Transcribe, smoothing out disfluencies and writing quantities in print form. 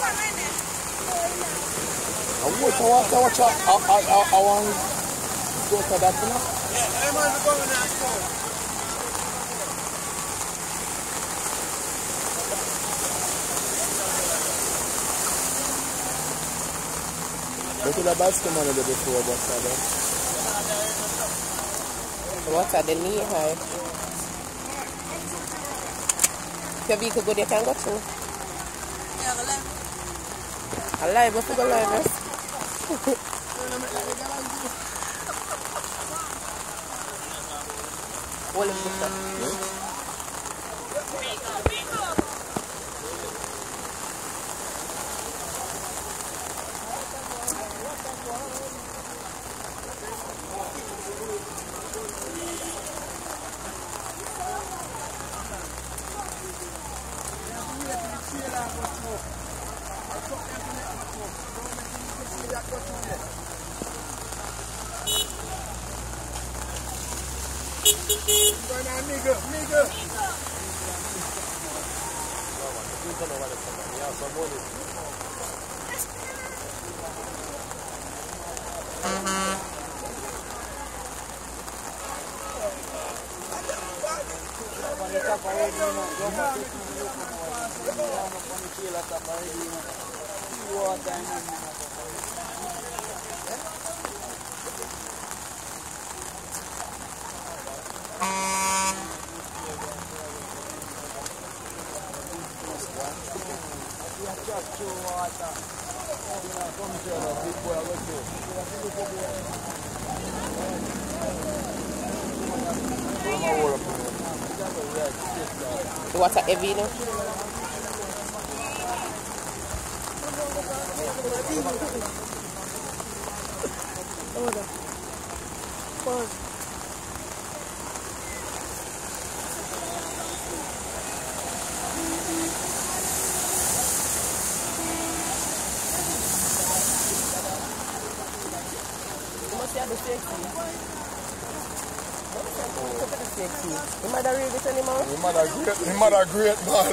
I want to watch I want to go to that, you know? Yeah, I'm going to go in that store. Go to the basket man before, but What's at the knee high? If you could go there, can go through. Alive, but you go live. All of this. The water heavy, you know? You mother read it anymore? Your mother great, man.